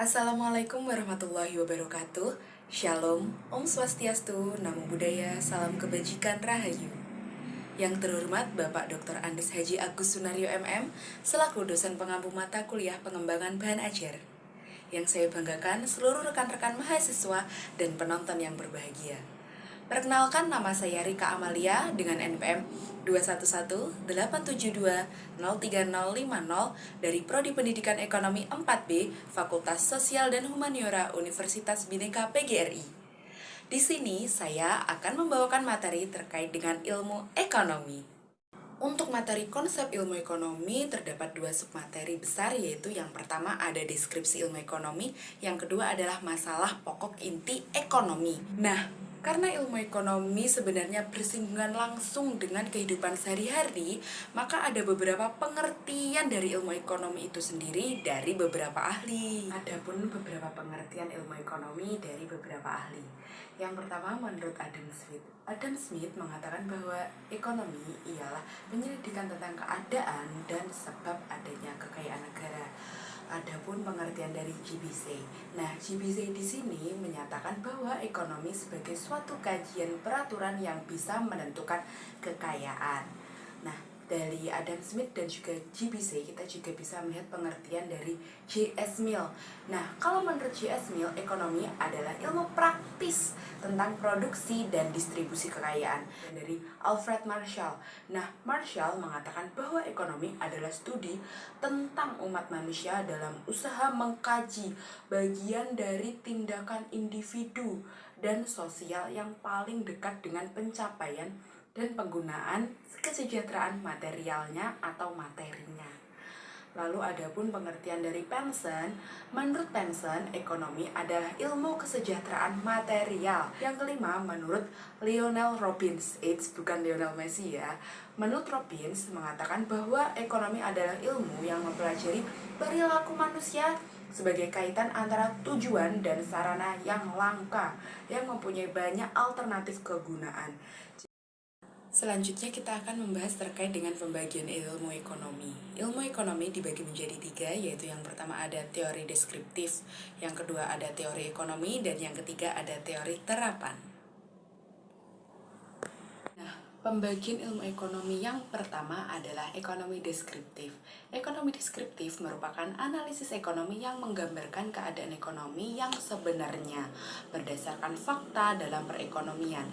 Assalamualaikum warahmatullahi wabarakatuh. Shalom, Om Swastiastu, Namo Buddhaya, Salam Kebajikan Rahayu. Yang terhormat Bapak Dr. Andes Haji Agus Sunaryo MM, selaku dosen pengampu mata kuliah pengembangan bahan ajar. Yang saya banggakan seluruh rekan-rekan mahasiswa dan penonton yang berbahagia. Perkenalkan, nama saya Rika Amalia dengan NPM 211-872-03050 dari Prodi Pendidikan Ekonomi 4B, Fakultas Sosial dan Humaniora Universitas Bhinneka PGRI. Di sini saya akan membawakan materi terkait dengan ilmu ekonomi. Untuk materi konsep ilmu ekonomi terdapat dua submateri besar, yaitu yang pertama ada deskripsi ilmu ekonomi, yang kedua adalah masalah pokok inti ekonomi. Nah, karena ilmu ekonomi sebenarnya bersinggungan langsung dengan kehidupan sehari-hari, maka ada beberapa pengertian dari ilmu ekonomi itu sendiri dari beberapa ahli. Adapun beberapa pengertian ilmu ekonomi dari beberapa ahli. Yang pertama, menurut Adam Smith. Adam Smith mengatakan bahwa ekonomi ialah penyelidikan tentang keadaan dan sebab adanya kekayaan negara. Adapun pengertian dari GBC. Nah, GBC di sini menyatakan bahwa ekonomi sebagai suatu kajian peraturan yang bisa menentukan kekayaan. Nah, dari Adam Smith dan juga GBC, kita juga bisa melihat pengertian dari J.S. Mill. Nah, kalau menurut J.S. Mill, ekonomi adalah ilmu praktis tentang produksi dan distribusi kekayaan. Dan dari Alfred Marshall. Nah, Marshall mengatakan bahwa ekonomi adalah studi tentang umat manusia dalam usaha mengkaji bagian dari tindakan individu dan sosial yang paling dekat dengan pencapaian dan penggunaan kesejahteraan materialnya atau materinya. Lalu adapun pengertian dari Penson, menurut Penson, ekonomi adalah ilmu kesejahteraan material. Yang kelima, menurut Lionel Robbins, bukan Lionel Messi ya. Menurut Robbins mengatakan bahwa ekonomi adalah ilmu yang mempelajari perilaku manusia sebagai kaitan antara tujuan dan sarana yang langka, yang mempunyai banyak alternatif kegunaan. Selanjutnya kita akan membahas terkait dengan pembagian ilmu ekonomi. Ilmu ekonomi dibagi menjadi tiga, yaitu yang pertama ada teori deskriptif, yang kedua ada teori ekonomi, dan yang ketiga ada teori terapan. Nah, pembagian ilmu ekonomi yang pertama adalah ekonomi deskriptif. Ekonomi deskriptif merupakan analisis ekonomi yang menggambarkan keadaan ekonomi yang sebenarnya berdasarkan fakta dalam perekonomian.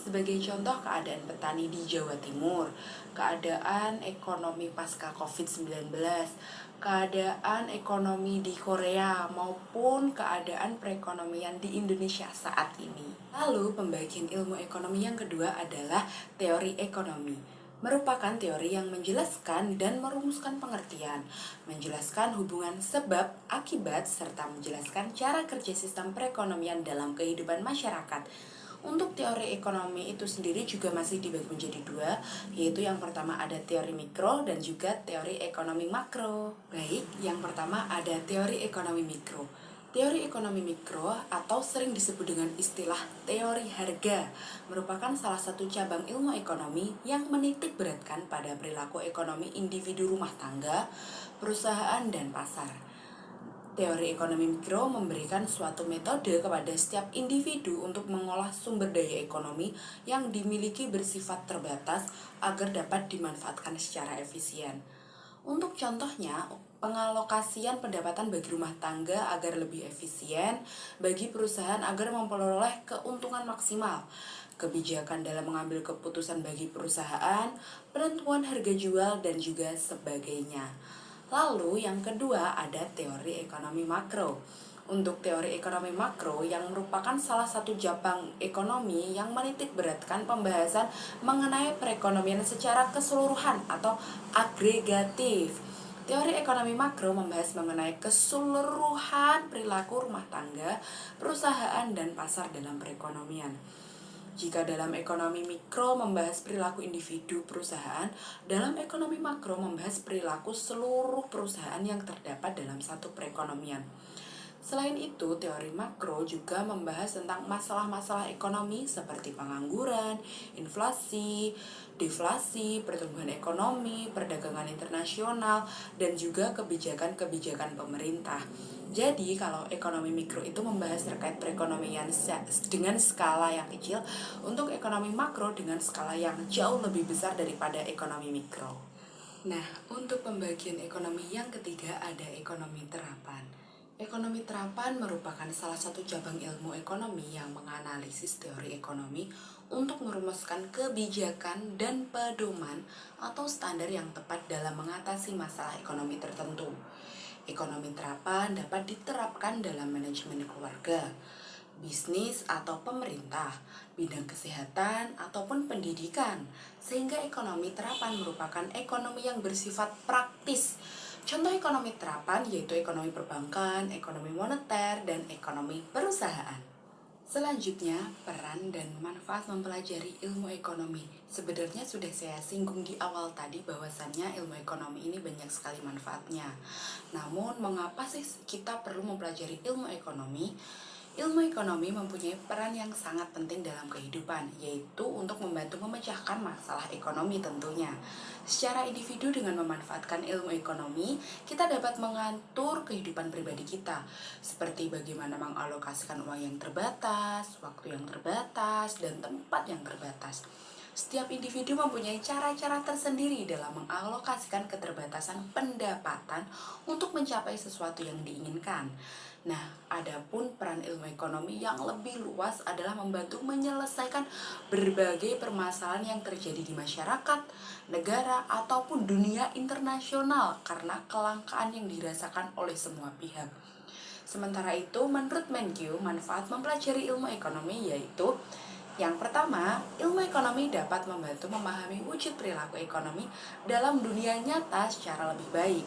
Sebagai contoh, keadaan petani di Jawa Timur, keadaan ekonomi pasca COVID-19, keadaan ekonomi di Korea, maupun keadaan perekonomian di Indonesia saat ini. Lalu, pembagian ilmu ekonomi yang kedua adalah teori ekonomi. Merupakan teori yang menjelaskan dan merumuskan pengertian, menjelaskan hubungan sebab, akibat, serta menjelaskan cara kerja sistem perekonomian dalam kehidupan masyarakat. Untuk teori ekonomi itu sendiri juga masih dibagi menjadi dua, yaitu yang pertama ada teori mikro dan juga teori ekonomi makro. Baik, yang pertama ada teori ekonomi mikro. Teori ekonomi mikro atau sering disebut dengan istilah teori harga merupakan salah satu cabang ilmu ekonomi yang menitik beratkan pada perilaku ekonomi individu rumah tangga, perusahaan, dan pasar. Teori ekonomi mikro memberikan suatu metode kepada setiap individu untuk mengolah sumber daya ekonomi yang dimiliki bersifat terbatas agar dapat dimanfaatkan secara efisien. Untuk contohnya, pengalokasian pendapatan bagi rumah tangga agar lebih efisien, bagi perusahaan agar memperoleh keuntungan maksimal, kebijakan dalam mengambil keputusan bagi perusahaan, penentuan harga jual, dan juga sebagainya. Lalu yang kedua ada teori ekonomi makro. Untuk teori ekonomi makro yang merupakan salah satu cabang ekonomi yang menitik beratkan pembahasan mengenai perekonomian secara keseluruhan atau agregatif. Teori ekonomi makro membahas mengenai keseluruhan perilaku rumah tangga, perusahaan, dan pasar dalam perekonomian. Jika dalam ekonomi mikro membahas perilaku individu perusahaan, dalam ekonomi makro membahas perilaku seluruh perusahaan yang terdapat dalam satu perekonomian. Selain itu, teori makro juga membahas tentang masalah-masalah ekonomi seperti pengangguran, inflasi, deflasi, pertumbuhan ekonomi, perdagangan internasional, dan juga kebijakan-kebijakan pemerintah. Jadi, kalau ekonomi mikro itu membahas terkait perekonomian dengan skala yang kecil, untuk ekonomi makro dengan skala yang jauh lebih besar daripada ekonomi mikro. Nah, untuk pembagian ekonomi yang ketiga ada ekonomi terapan. Ekonomi terapan merupakan salah satu cabang ilmu ekonomi yang menganalisis teori ekonomi untuk merumuskan kebijakan dan pedoman atau standar yang tepat dalam mengatasi masalah ekonomi tertentu. Ekonomi terapan dapat diterapkan dalam manajemen keluarga, bisnis atau pemerintah, bidang kesehatan ataupun pendidikan, sehingga ekonomi terapan merupakan ekonomi yang bersifat praktis. Contoh ekonomi terapan yaitu ekonomi perbankan, ekonomi moneter, dan ekonomi perusahaan. Selanjutnya, peran dan manfaat mempelajari ilmu ekonomi. Sebenarnya sudah saya singgung di awal tadi bahwasannya ilmu ekonomi ini banyak sekali manfaatnya. Namun, mengapa sih kita perlu mempelajari ilmu ekonomi? Ilmu ekonomi mempunyai peran yang sangat penting dalam kehidupan, yaitu untuk membantu memecahkan masalah ekonomi tentunya. Secara individu dengan memanfaatkan ilmu ekonomi, kita dapat mengatur kehidupan pribadi kita, seperti bagaimana mengalokasikan uang yang terbatas, waktu yang terbatas, dan tempat yang terbatas. Setiap individu mempunyai cara-cara tersendiri dalam mengalokasikan keterbatasan pendapatan untuk mencapai sesuatu yang diinginkan. Nah, adapun peran ilmu ekonomi yang lebih luas adalah membantu menyelesaikan berbagai permasalahan yang terjadi di masyarakat, negara, ataupun dunia internasional karena kelangkaan yang dirasakan oleh semua pihak. Sementara itu, menurut Menkyu, manfaat mempelajari ilmu ekonomi yaitu yang pertama, ilmu ekonomi dapat membantu memahami wujud perilaku ekonomi dalam dunia nyata secara lebih baik.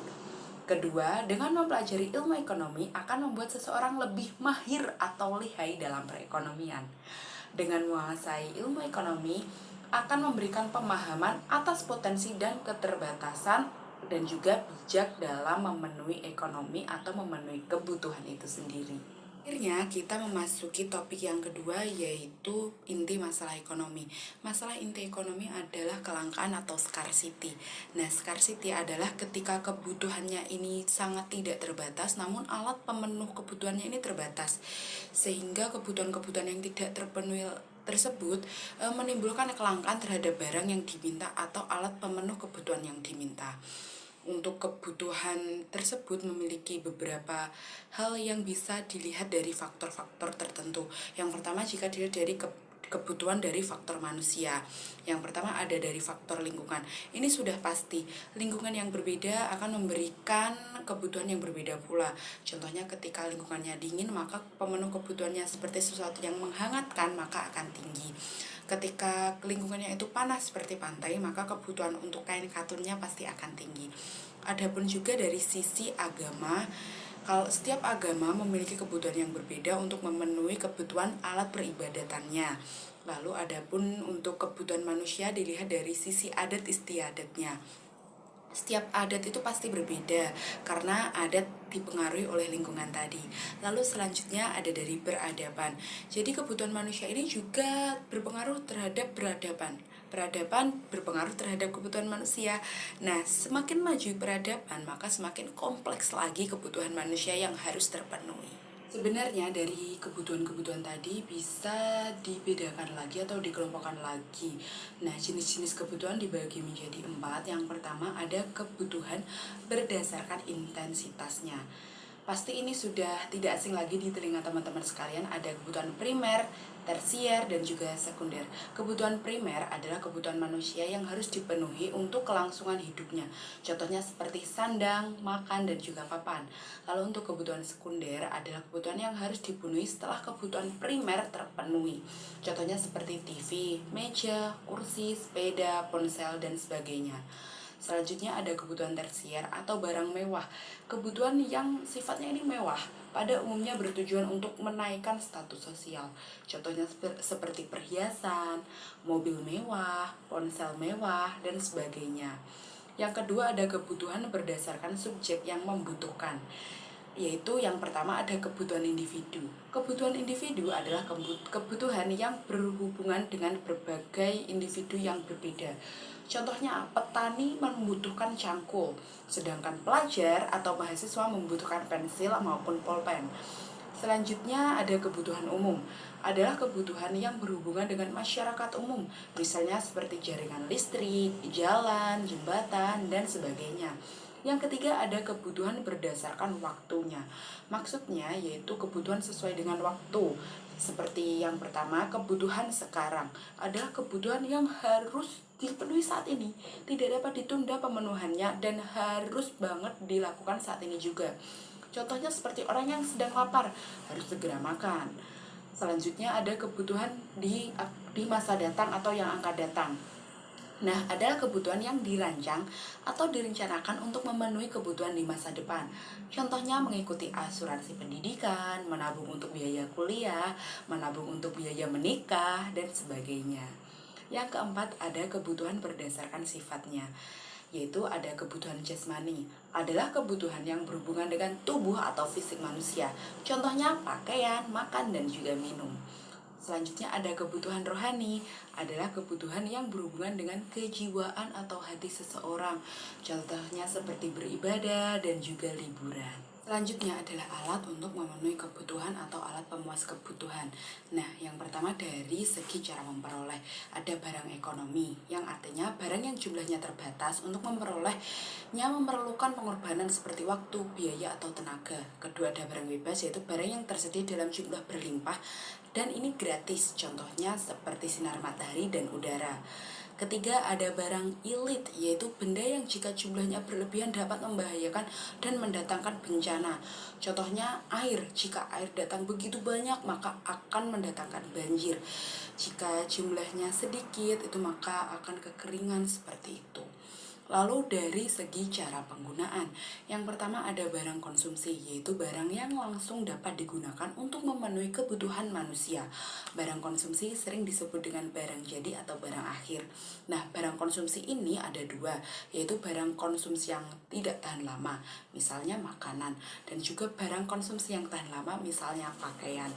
Kedua, dengan mempelajari ilmu ekonomi akan membuat seseorang lebih mahir atau lihai dalam perekonomian. Dengan menguasai ilmu ekonomi akan memberikan pemahaman atas potensi dan keterbatasan dan juga bijak dalam memenuhi ekonomi atau memenuhi kebutuhan itu sendiri. Akhirnya kita memasuki topik yang kedua yaitu inti masalah ekonomi. Masalah inti ekonomi adalah kelangkaan atau scarcity. Nah, scarcity adalah ketika kebutuhannya ini sangat tidak terbatas namun alat pemenuh kebutuhannya ini terbatas. Sehingga kebutuhan-kebutuhan yang tidak terpenuhi tersebut menimbulkan kelangkaan terhadap barang yang diminta atau alat pemenuh kebutuhan yang diminta. Untuk kebutuhan tersebut memiliki beberapa hal yang bisa dilihat dari faktor-faktor tertentu. Yang pertama, jika dilihat dari kebutuhan dari faktor manusia. Yang pertama ada dari faktor lingkungan. Ini sudah pasti, lingkungan yang berbeda akan memberikan kebutuhan yang berbeda pula. Contohnya ketika lingkungannya dingin, maka pemenuh kebutuhannya seperti sesuatu yang menghangatkan, maka akan tinggi. Ketika lingkungannya itu panas seperti pantai, maka kebutuhan untuk kain katunnya pasti akan tinggi. Adapun juga dari sisi agama, kalau setiap agama memiliki kebutuhan yang berbeda untuk memenuhi kebutuhan alat peribadatannya. Lalu adapun untuk kebutuhan manusia dilihat dari sisi adat istiadatnya. Setiap adat itu pasti berbeda karena adat dipengaruhi oleh lingkungan tadi. Lalu selanjutnya ada dari peradaban. Jadi kebutuhan manusia ini juga berpengaruh terhadap peradaban. Peradaban berpengaruh terhadap kebutuhan manusia. Nah, semakin maju peradaban, maka semakin kompleks lagi kebutuhan manusia yang harus terpenuhi. Sebenarnya dari kebutuhan-kebutuhan tadi bisa dibedakan lagi atau dikelompokkan lagi. Nah, jenis-jenis kebutuhan dibagi menjadi 4. Yang pertama ada kebutuhan berdasarkan intensitasnya. Pasti ini sudah tidak asing lagi di telinga teman-teman sekalian. Ada kebutuhan primer, tersier, dan juga sekunder. Kebutuhan primer adalah kebutuhan manusia yang harus dipenuhi untuk kelangsungan hidupnya. Contohnya seperti sandang, makan, dan juga papan. Lalu untuk kebutuhan sekunder adalah kebutuhan yang harus dipenuhi setelah kebutuhan primer terpenuhi. Contohnya seperti TV, meja, kursi, sepeda, ponsel, dan sebagainya. Selanjutnya ada kebutuhan tersier atau barang mewah. Kebutuhan yang sifatnya ini mewah, pada umumnya bertujuan untuk menaikkan status sosial. Contohnya seperti perhiasan, mobil mewah, ponsel mewah, dan sebagainya. Yang kedua ada kebutuhan berdasarkan subjek yang membutuhkan. yaitu yang pertama ada kebutuhan individu. Kebutuhan individu adalah kebutuhan yang berhubungan dengan berbagai individu yang berbeda. Contohnya, petani membutuhkan cangkul, sedangkan pelajar atau mahasiswa membutuhkan pensil maupun pulpen. Selanjutnya ada kebutuhan umum, adalah kebutuhan yang berhubungan dengan masyarakat umum, misalnya seperti jaringan listrik, jalan, jembatan, dan sebagainya. Yang ketiga ada kebutuhan berdasarkan waktunya. Maksudnya yaitu kebutuhan sesuai dengan waktu. Seperti yang pertama, kebutuhan sekarang adalah kebutuhan yang harus dipenuhi saat ini, tidak dapat ditunda pemenuhannya dan harus banget dilakukan saat ini juga. Contohnya seperti orang yang sedang lapar, harus segera makan. Selanjutnya ada kebutuhan di masa datang atau yang akan datang. Nah, adalah kebutuhan yang dirancang atau direncanakan untuk memenuhi kebutuhan di masa depan. Contohnya mengikuti asuransi pendidikan, menabung untuk biaya kuliah, menabung untuk biaya menikah, dan sebagainya. Yang keempat ada kebutuhan berdasarkan sifatnya, yaitu ada kebutuhan jasmani, adalah kebutuhan yang berhubungan dengan tubuh atau fisik manusia. Contohnya pakaian, makan, dan juga minum. Selanjutnya ada kebutuhan rohani, adalah kebutuhan yang berhubungan dengan kejiwaan atau hati seseorang. Contohnya seperti beribadah dan juga liburan. Selanjutnya adalah alat untuk memenuhi kebutuhan atau alat pemuas kebutuhan. Nah, yang pertama dari segi cara memperoleh, ada barang ekonomi, yang artinya barang yang jumlahnya terbatas untuk memperolehnya memerlukan pengorbanan seperti waktu, biaya, atau tenaga. Kedua ada barang bebas, yaitu barang yang tersedia dalam jumlah berlimpah dan ini gratis, contohnya seperti sinar matahari dan udara. Ketiga ada barang ilit, yaitu benda yang jika jumlahnya berlebihan dapat membahayakan dan mendatangkan bencana. Contohnya air, jika air datang begitu banyak maka akan mendatangkan banjir. Jika jumlahnya sedikit itu maka akan kekeringan, seperti itu. Lalu dari segi cara penggunaan, yang pertama ada barang konsumsi, yaitu barang yang langsung dapat digunakan untuk memenuhi kebutuhan manusia. Barang konsumsi sering disebut dengan barang jadi atau barang akhir. Nah, barang konsumsi ini ada dua, yaitu barang konsumsi yang tidak tahan lama, misalnya makanan, dan juga barang konsumsi yang tahan lama, misalnya pakaian.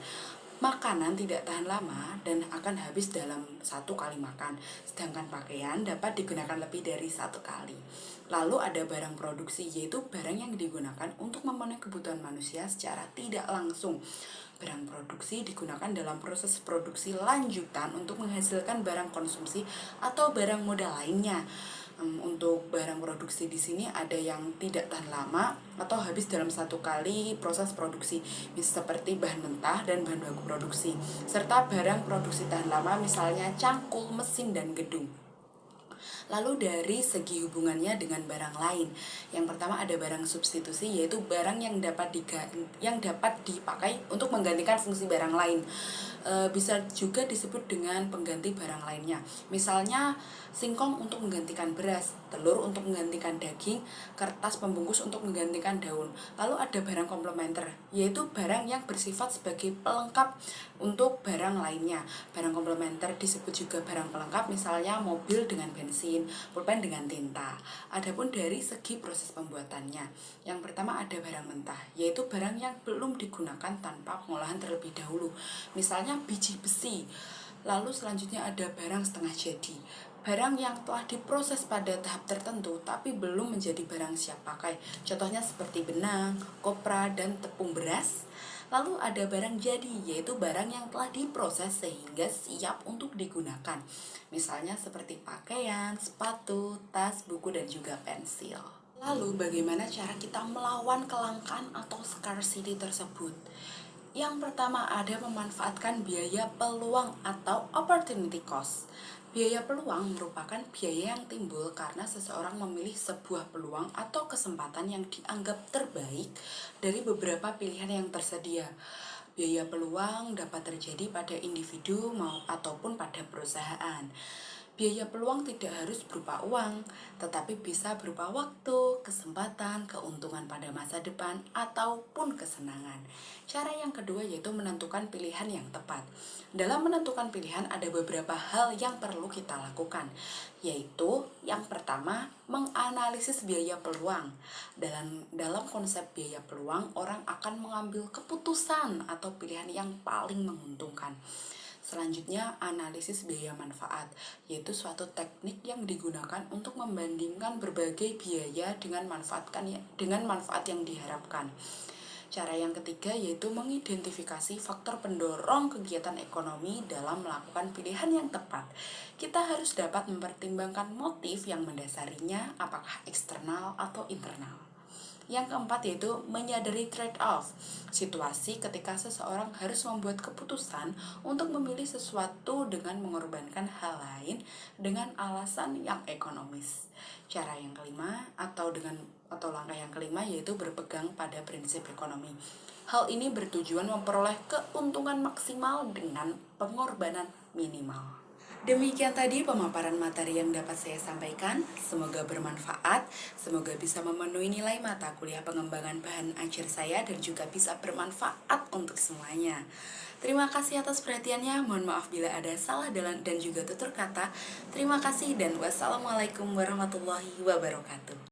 Makanan tidak tahan lama dan akan habis dalam satu kali makan, sedangkan pakaian dapat digunakan lebih dari satu kali. Lalu ada barang produksi, yaitu barang yang digunakan untuk memenuhi kebutuhan manusia secara tidak langsung. Barang produksi digunakan dalam proses produksi lanjutan untuk menghasilkan barang konsumsi atau barang modal lainnya. Untuk barang produksi di sini ada yang tidak tahan lama atau habis dalam satu kali proses produksi, seperti bahan mentah dan bahan baku produksi, serta barang produksi tahan lama misalnya cangkul, mesin, dan gedung. Lalu dari segi hubungannya dengan barang lain, yang pertama ada barang substitusi, yaitu barang yang dapat dipakai untuk menggantikan fungsi barang lain. Bisa juga disebut dengan pengganti barang lainnya. Misalnya singkong untuk menggantikan beras, telur untuk menggantikan daging, kertas pembungkus untuk menggantikan daun. Lalu ada barang komplementer, yaitu barang yang bersifat sebagai pelengkap untuk barang lainnya. Barang komplementer disebut juga barang pelengkap, misalnya mobil dengan bensin, pulpen dengan tinta. Adapun dari segi proses pembuatannya, yang pertama ada barang mentah, yaitu barang yang belum digunakan tanpa pengolahan terlebih dahulu, misalnya biji besi. Lalu selanjutnya ada barang setengah jadi, barang yang telah diproses pada tahap tertentu tapi belum menjadi barang siap pakai, contohnya seperti benang, kopra, dan tepung beras. Lalu ada barang jadi, yaitu barang yang telah diproses sehingga siap untuk digunakan, misalnya seperti pakaian, sepatu, tas, buku, dan juga pensil. Lalu bagaimana cara kita melawan kelangkaan atau scarcity tersebut? Yang pertama ada memanfaatkan biaya peluang atau opportunity cost. Biaya peluang merupakan biaya yang timbul karena seseorang memilih sebuah peluang atau kesempatan yang dianggap terbaik dari beberapa pilihan yang tersedia. Biaya peluang dapat terjadi pada individu ataupun pada perusahaan. Biaya peluang tidak harus berupa uang, tetapi bisa berupa waktu, kesempatan, keuntungan pada masa depan, ataupun kesenangan. Cara yang kedua yaitu menentukan pilihan yang tepat. Dalam menentukan pilihan ada beberapa hal yang perlu kita lakukan, yaitu yang pertama, menganalisis biaya peluang. Dalam konsep biaya peluang, orang akan mengambil keputusan atau pilihan yang paling menguntungkan. Selanjutnya, analisis biaya manfaat, yaitu suatu teknik yang digunakan untuk membandingkan berbagai biaya dengan manfaat yang diharapkan. Cara yang ketiga yaitu mengidentifikasi faktor pendorong kegiatan ekonomi dalam melakukan pilihan yang tepat. Kita harus dapat mempertimbangkan motif yang mendasarinya, apakah eksternal atau internal. Yang keempat yaitu menyadari trade-off, situasi ketika seseorang harus membuat keputusan untuk memilih sesuatu dengan mengorbankan hal lain dengan alasan yang ekonomis. Cara yang kelima atau langkah yang kelima yaitu berpegang pada prinsip ekonomi. Hal ini bertujuan memperoleh keuntungan maksimal dengan pengorbanan minimal. Demikian tadi pemaparan materi yang dapat saya sampaikan. Semoga bermanfaat, semoga bisa memenuhi nilai mata kuliah pengembangan bahan ajar saya dan juga bisa bermanfaat untuk semuanya. Terima kasih atas perhatiannya. Mohon maaf bila ada salah dan juga tutur kata. Terima kasih dan wassalamualaikum warahmatullahi wabarakatuh.